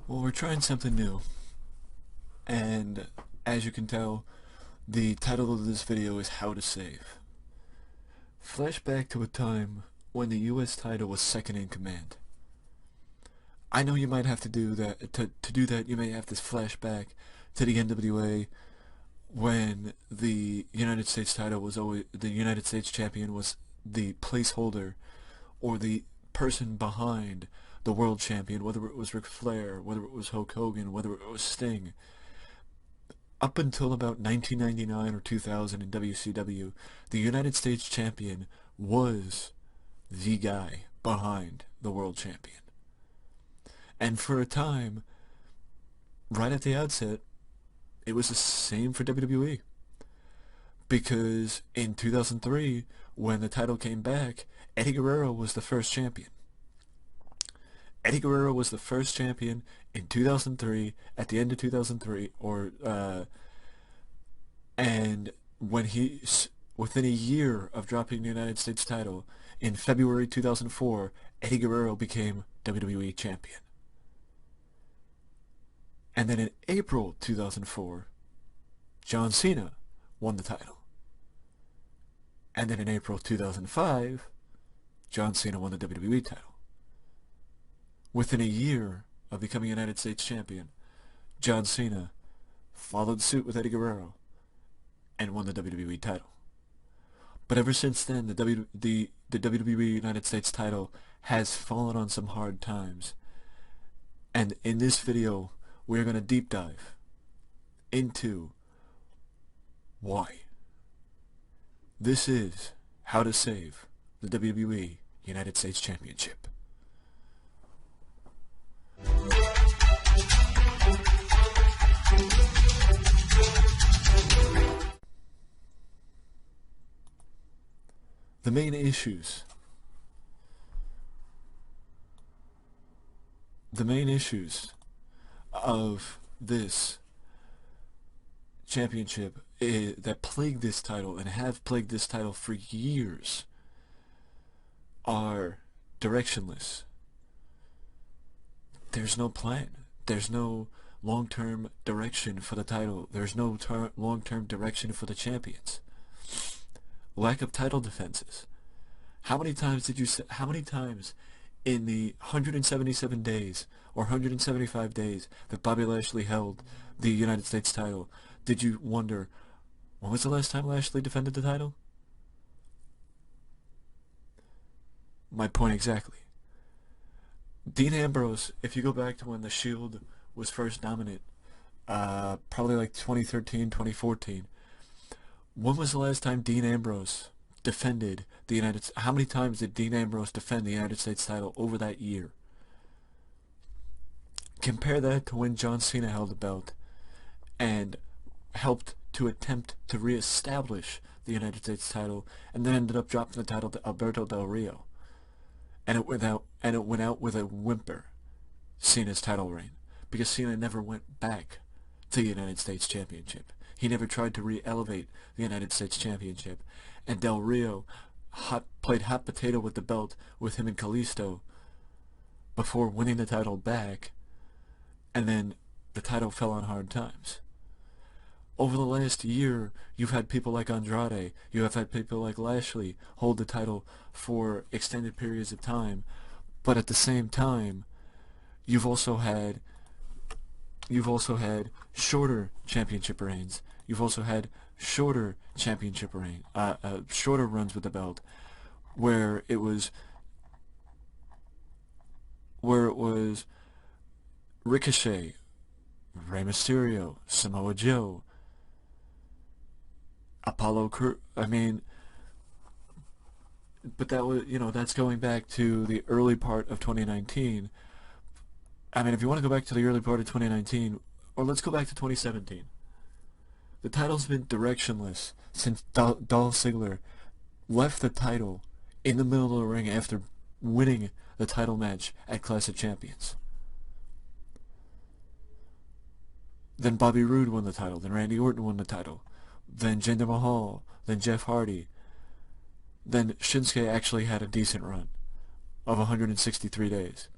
Well, we're trying something new, and as you can tell, the title of this video is How to Save. Flashback to a time when the US title was second in command. I know you might have to do that. To do that, you may have to flashback to the NWA when the United States title was always, the United States champion was the placeholder or the person behind the world champion, whether it was Ric Flair, whether it was Hulk Hogan, whether it was Sting. Up until about 1999 or 2000 in WCW, the United States champion was the guy behind the world champion. And for a time, right at the outset, it was the same for WWE. Because in 2003, when the title came back, Eddie Guerrero was the first champion. Eddie Guerrero was the first champion in 2003, at the end of 2003, and when within a year of dropping the United States title, in February 2004, Eddie Guerrero became WWE champion. And then in April 2004, John Cena won the title. And then in April 2005, John Cena won the WWE title. Within a year of becoming United States champion, John Cena followed suit with Eddie Guerrero and won the WWE title. But ever since then, the WWE United States title has fallen on some hard times. And in this video, we're going to deep dive into why. This is How to Save the WWE United States Championship. The main issues. The main issues of this championship that plague this title and have plagued this title for years are directionless. There's no plan. There's no long-term direction for the title. There's no long-term direction for the champions. Lack of title defenses. How many times in the 177 days or 175 days that Bobby Lashley held the United States title did you wonder, when was the last time Lashley defended the title? My point exactly. Dean Ambrose, if you go back to when the Shield was first dominant, probably like 2013, 2014, when was the last time Dean Ambrose defended the United States? How many times did Dean Ambrose defend the United States title over that year? Compare that to when John Cena held the belt and helped to attempt to reestablish the United States title, and then ended up dropping the title to Alberto Del Rio, and it went out with a whimper. Cena's title reign, because Cena never went back to the United States Championship. He never tried to re-elevate the United States Championship, and Del Rio played hot potato with the belt with him and Kalisto before winning the title back, and then the title fell on hard times. Over the last year, you've had people like Andrade, you have had people like Lashley hold the title for extended periods of time, but at the same time, you've also had shorter championship reigns. You've also had shorter championship reign, shorter runs with the belt, where it was Ricochet, Rey Mysterio, Samoa Joe, Apollo Crew. I mean, but that was, that's going back to the early part of 2019. I mean, if you want to go back to the early part of 2019, or let's go back to 2017. The title's been directionless since Dolph Ziggler left the title in the middle of the ring after winning the title match at Clash of Champions. Then Bobby Roode won the title, then Randy Orton won the title, then Jinder Mahal, then Jeff Hardy. Then Shinsuke actually had a decent run of 163 days.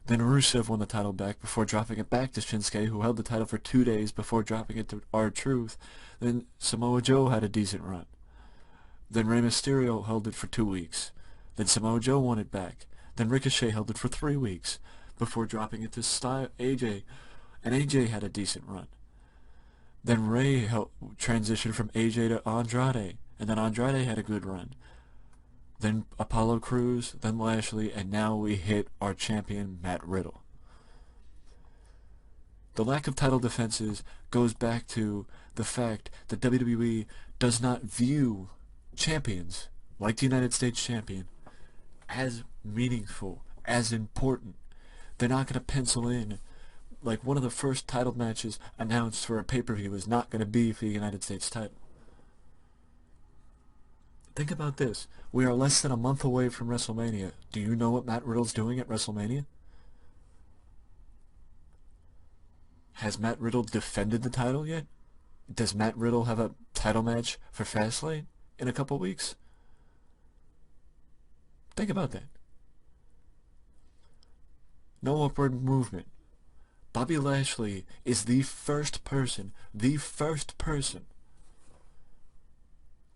Then Rusev won the title back before dropping it back to Shinsuke, who held the title for 2 days before dropping it to R-Truth. Then Samoa Joe had a decent run. Then Rey Mysterio held it for 2 weeks. Then Samoa Joe won it back. Then Ricochet held it for 3 weeks before dropping it to AJ, and AJ had a decent run. Then Rey transitioned from AJ to Andrade, and then Andrade had a good run. Then Apollo Crews, then Lashley, and now we hit our champion, Matt Riddle. The lack of title defenses goes back to the fact that WWE does not view champions, like the United States champion, as meaningful, as important. They're not going to pencil in, like one of the first title matches announced for a pay-per-view is not going to be for the United States title. Think about this. We are less than a month away from WrestleMania. Do you know what Matt Riddle's doing at WrestleMania? Has Matt Riddle defended the title yet? Does Matt Riddle have a title match for Fastlane in a couple weeks? Think about that. No upward movement. Bobby Lashley is the first person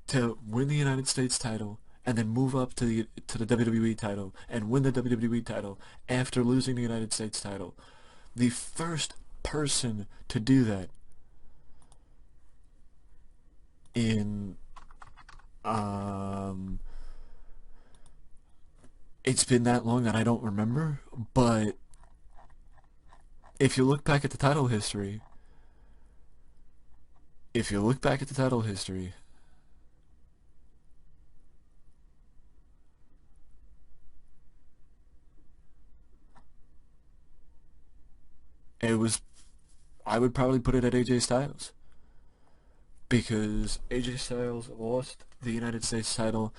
to win the United States title and then move up to the WWE title and win the WWE title after losing the United States title. The first person to do that in it's been that long that I don't remember, but if you look back at the title history, I would probably put it at AJ Styles. Because AJ Styles lost the United States title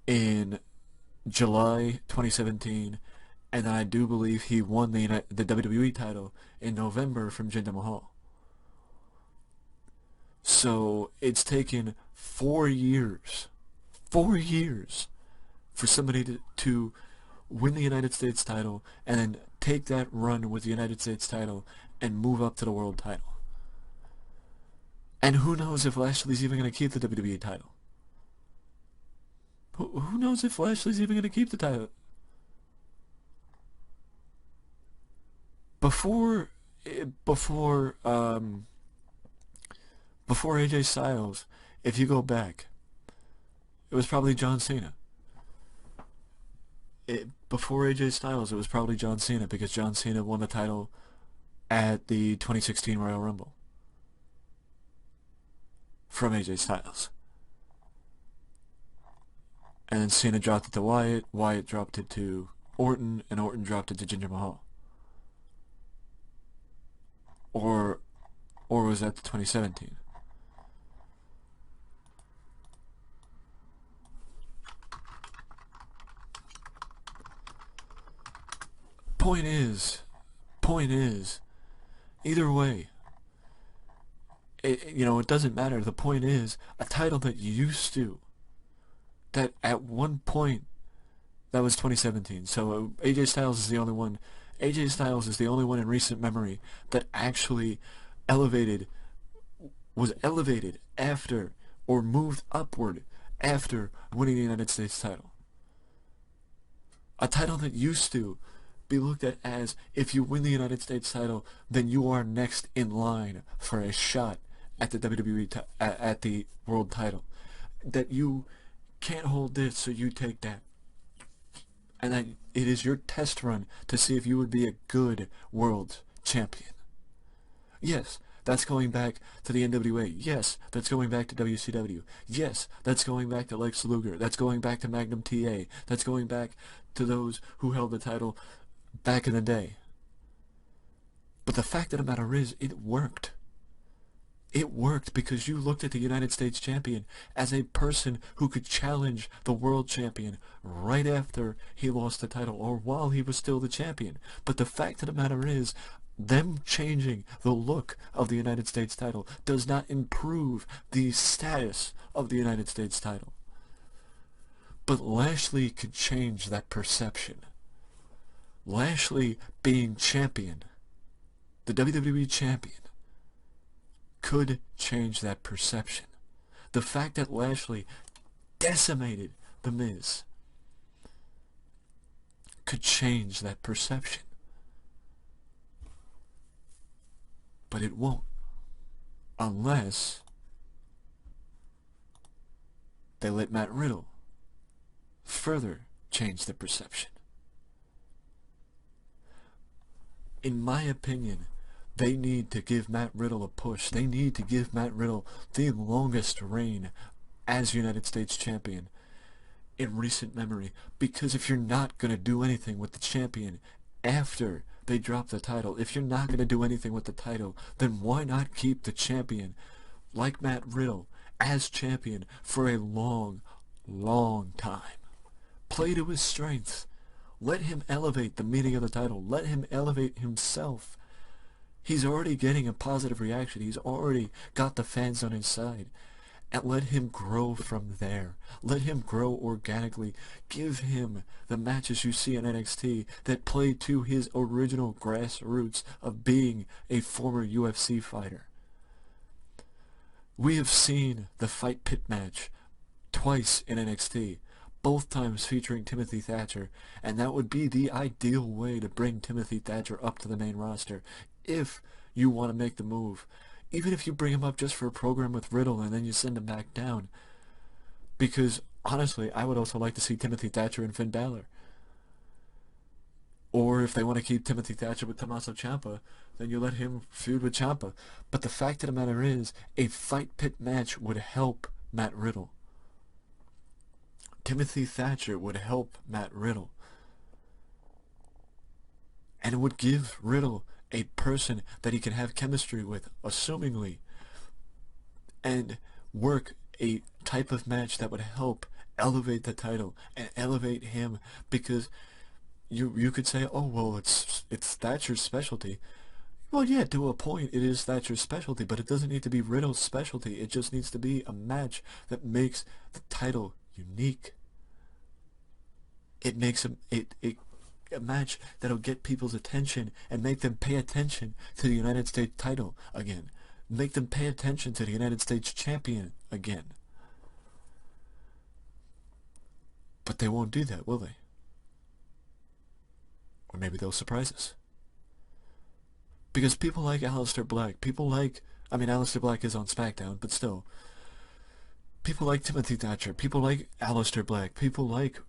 in July 2017, and then I do believe he won the WWE title in November from Jinder Mahal. So it's taken 4 years for somebody to win the United States title and then take that run with the United States title and move up to the world title. And who knows if Lashley's even going to keep the WWE title? Who knows if Lashley's even going to keep the title? Before AJ Styles, if you go back, it was probably John Cena. Before AJ Styles, it was probably John Cena, because John Cena won the title at the 2016 Royal Rumble from AJ Styles. And then Cena dropped it to Wyatt, Wyatt dropped it to Orton, and Orton dropped it to Jinder Mahal. Or was that the 2017? Point is, either way, it doesn't matter. The point is, a title that at one point, that was 2017. So AJ Styles is the only one. AJ Styles is the only one in recent memory that actually was elevated after, or moved upward after winning the United States title. A title that used to be looked at as, if you win the United States title, then you are next in line for a shot at the WWE at the world title. That you can't hold this, so you take that. And that it is your test run to see if you would be a good world champion. Yes, that's going back to the NWA. Yes, that's going back to WCW. Yes, that's going back to Lex Luger. That's going back to Magnum TA. That's going back to those who held the title back in the day. But the fact of the matter is, it worked. It worked because you looked at the United States champion as a person who could challenge the world champion right after he lost the title, or while he was still the champion. But the fact of the matter is, them changing the look of the United States title does not improve the status of the United States title. But Lashley could change that perception. Lashley being champion, the WWE champion, could change that perception. The fact that Lashley decimated The Miz could change that perception. But it won't, unless they let Matt Riddle further change the perception. In my opinion, they need to give Matt Riddle a push. They need to give Matt Riddle the longest reign as United States Champion in recent memory. Because if you're not going to do anything with the champion after they drop the title, if you're not going to do anything with the title, then why not keep the champion like Matt Riddle as champion for a long, long time? Play to his strengths. Let him elevate the meaning of the title. Let him elevate himself. He's already getting a positive reaction. He's already got the fans on his side. And let him grow from there. Let him grow organically. Give him the matches you see in NXT that play to his original grassroots of being a former UFC fighter. We have seen the Fight Pit match twice in NXT, both times featuring Timothy Thatcher, and that would be the ideal way to bring Timothy Thatcher up to the main roster if you want to make the move. Even if you bring him up just for a program with Riddle and then you send him back down. Because, honestly, I would also like to see Timothy Thatcher and Finn Balor. Or if they want to keep Timothy Thatcher with Tommaso Ciampa, then you let him feud with Ciampa. But the fact of the matter is, a Fight Pit match would help Matt Riddle. Timothy Thatcher would help Matt Riddle. And it would give Riddle a person that he can have chemistry with, assumingly, and work a type of match that would help elevate the title and elevate him. Because you could say, oh well, it's Thatcher's specialty. Well, yeah, to a point it is Thatcher's specialty, but it doesn't need to be Riddle's specialty. It just needs to be a match that makes the title unique. It makes a match that'll get people's attention and make them pay attention to the United States title again. Make them pay attention to the United States champion again. But they won't do that, will they? Or maybe they'll surprise us. Because people like Aleister Black, Aleister Black is on SmackDown, but still. People like Timothy Thatcher, people like Aleister Black, people like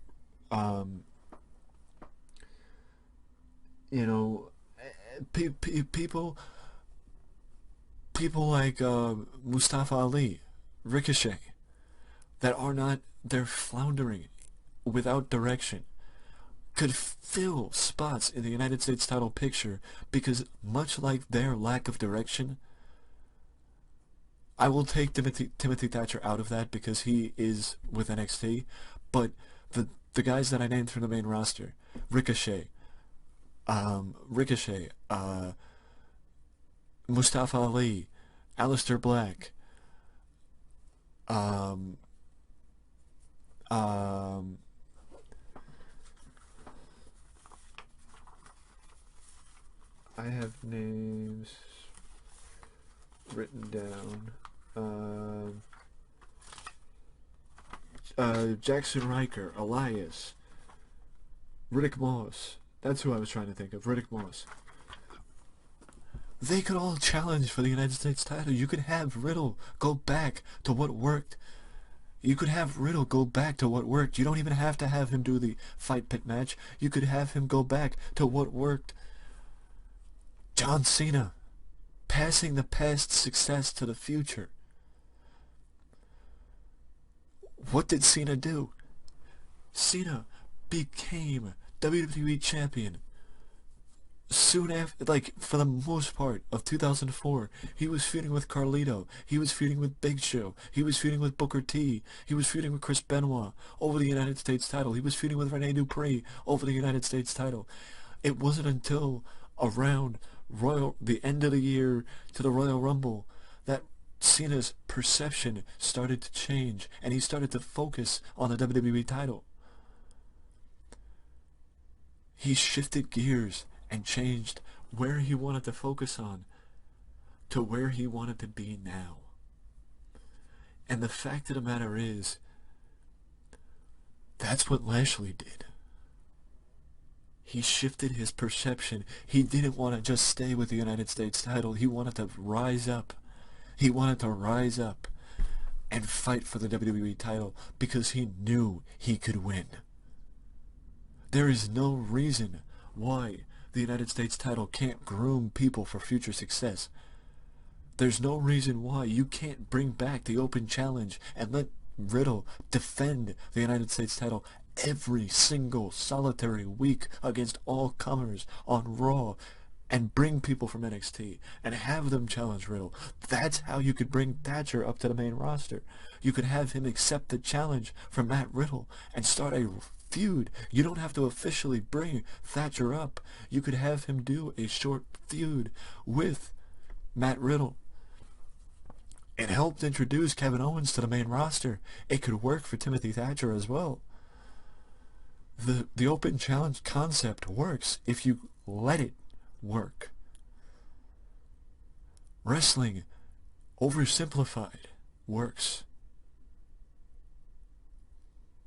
people like Mustafa Ali, Ricochet, that are not, they're floundering without direction, could fill spots in the United States title picture because, much like their lack of direction, I will take Timothy Thatcher out of that because he is with NXT, but the guys that I named from the main roster, Ricochet, Mustafa Ali, Aleister Black, I have names written down. Jackson Riker, Elias, Riddick Moss. That's who I was trying to think of, Riddick Moss. They could all challenge for the United States title. You could have Riddle go back to what worked. You could have Riddle go back to what worked. You don't even have to have him do the Fight Pit match. You could have him go back to what worked. John Cena, passing the past success to the future. What did Cena do? Cena became WWE champion soon after, for the most part of 2004. He was feuding with Carlito. He was feuding with Big Show. He was feuding with Booker T. He was feuding with Chris Benoit over the United States title. He was feuding with Rene Dupree over the United States title. It wasn't until around the end of the year to the Royal Rumble that Cena's perception started to change and he started to focus on the WWE title. He shifted gears and changed where he wanted to focus on to where he wanted to be now. And the fact of the matter is, that's what Lashley did. He shifted his perception. He didn't want to just stay with the United States title. He wanted to rise up. He wanted to rise up and fight for the WWE title because he knew he could win. There is no reason why the United States title can't groom people for future success. There's no reason why you can't bring back the open challenge and let Riddle defend the United States title every single solitary week against all comers on Raw and bring people from NXT and have them challenge Riddle. That's how you could bring Thatcher up to the main roster. You could have him accept the challenge from Matt Riddle and start a feud. You don't have to officially bring Thatcher up. You could have him do a short feud with Matt Riddle. It helped introduce Kevin Owens to the main roster. It could work for Timothy Thatcher as well. The open challenge concept works if you let it work. Wrestling, oversimplified, works.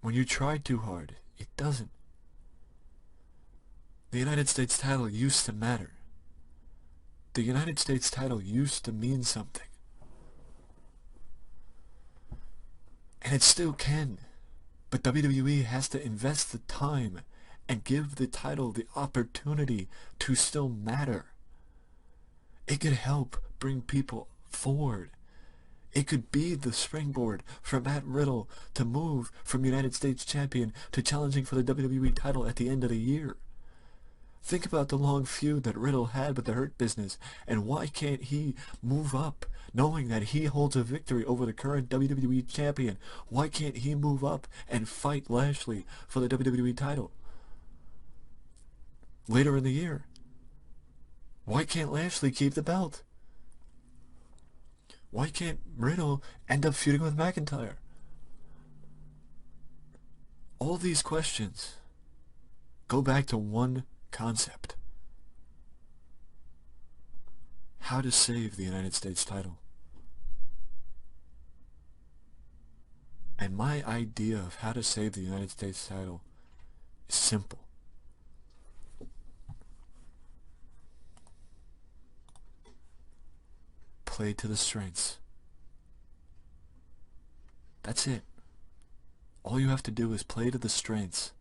When you try too hard, it doesn't. The United States title used to matter. The United States title used to mean something. And it still can. But WWE has to invest the time and give the title the opportunity to still matter. It could help bring people forward. It could be the springboard for Matt Riddle to move from United States Champion to challenging for the WWE title at the end of the year. Think about the long feud that Riddle had with the Hurt Business, and why can't he move up knowing that he holds a victory over the current WWE Champion? Why can't he move up and fight Lashley for the WWE title later in the year? Why can't Lashley keep the belt? Why can't Riddle end up feuding with McIntyre? All these questions go back to one concept: how to save the United States title. And my idea of how to save the United States title is simple. Play to the strengths. That's it. All you have to do is play to the strengths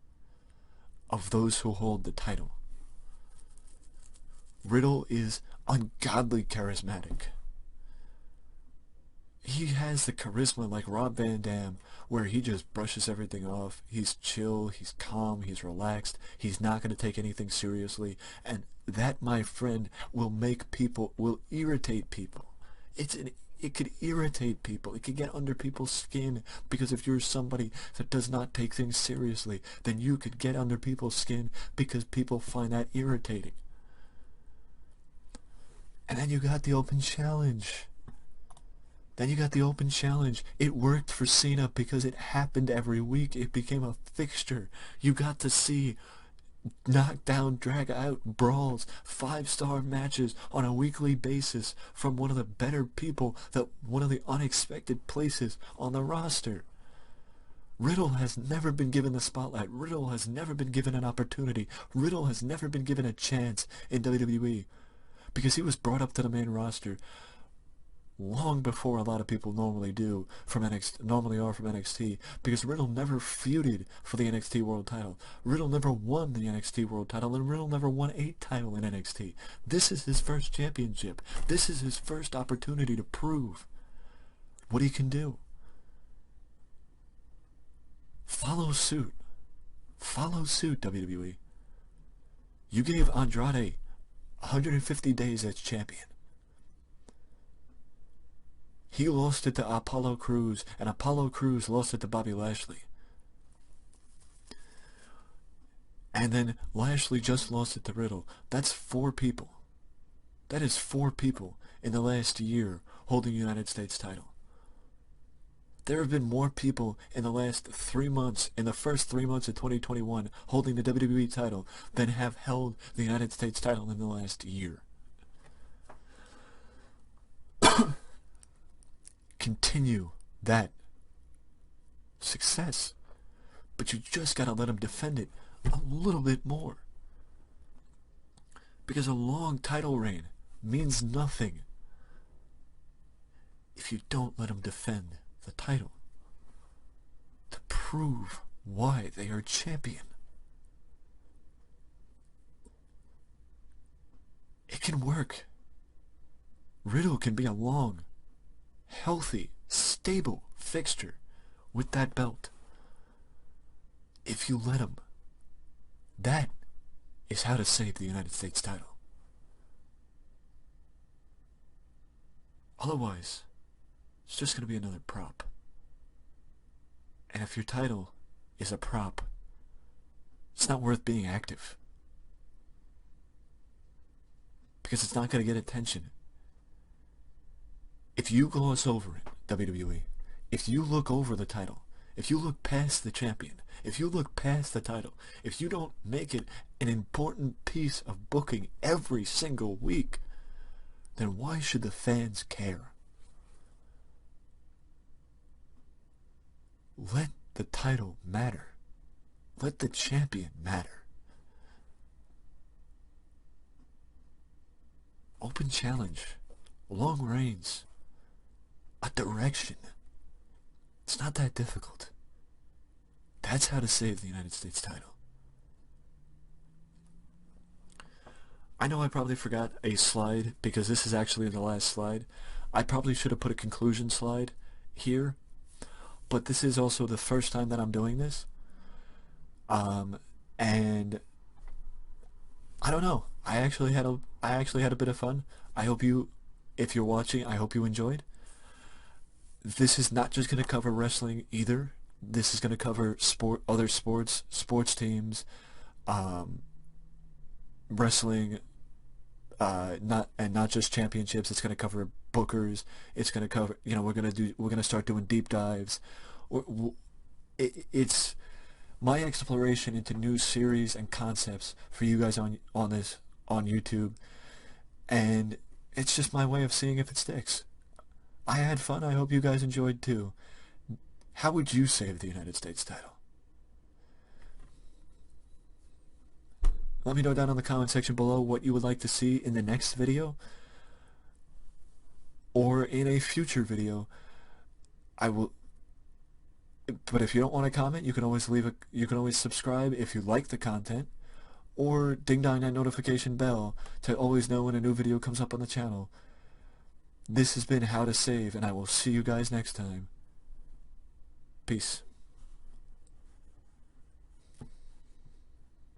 of those who hold the title. Riddle is ungodly charismatic. He has the charisma like Rob Van Dam, where he just brushes everything off. He's chill, he's calm, he's relaxed, he's not going to take anything seriously, and that, my friend, will irritate people. It could irritate people. It could get under people's skin, because if you're somebody that does not take things seriously, then you could get under people's skin because people find that irritating. And then you got the open challenge. It worked for Cena because it happened every week. It became a fixture. You got to see knockdown, drag out brawls, 5-star matches on a weekly basis from one of the better people, one of the unexpected places on the roster. Riddle has never been given the spotlight. Riddle has never been given an opportunity. Riddle has never been given a chance in WWE because he was brought up to the main roster long before a lot of people normally are from NXT, because Riddle never feuded for the NXT World title. Riddle never won the NXT World title, and Riddle never won a title in NXT. This is his first championship. This is his first opportunity to prove what he can do. Follow suit. Follow suit, WWE. You gave Andrade 150 days as champion. He lost it to Apollo Crews, and Apollo Crews lost it to Bobby Lashley. And then Lashley just lost it to Riddle. That's 4 people. That is 4 people in the last year holding the United States title. There have been more people in the last 3 months, in the first 3 months of 2021, holding the WWE title than have held the United States title in the last year. Continue that success, but you just gotta let them defend it a little bit more. Because a long title reign means nothing if you don't let them defend the title to prove why they are champion. It can work. Riddle can be a long, healthy, stable fixture with that belt if you let him. That is how to save the United States title. Otherwise, it's just going to be another prop. And if your title is a prop, it's not worth being active. Because it's not going to get attention. If you gloss over it, WWE, if you look over the title, if you look past the champion, if you look past the title, if you don't make it an important piece of booking every single week, then why should the fans care? Let the title matter. Let the champion matter. Open challenge, long reigns, a direction. It's not that difficult. That's how to save the United States title. I know I probably forgot a slide because this is actually the last slide. I probably should have put a conclusion slide here, but this is also the first time that I'm doing this. And I don't know. I actually had a bit of fun. I hope you, if you're watching, I hope you enjoyed. This is not just going to cover wrestling either. This is going to cover other sports teams, wrestling, not just championships. It's going to cover bookers. It's going to cover, we're going to start doing deep dives. It's my exploration into new series and concepts for you guys on YouTube, and it's just my way of seeing if it sticks. I had fun. I hope you guys enjoyed too. How would you save the United States title? Let me know down in the comment section below what you would like to see in the next video or in a future video. But if you don't want to comment, you can always subscribe if you like the content, or ding dong that notification bell to always know when a new video comes up on the channel. This has been How to Save, and I will see you guys next time. Peace.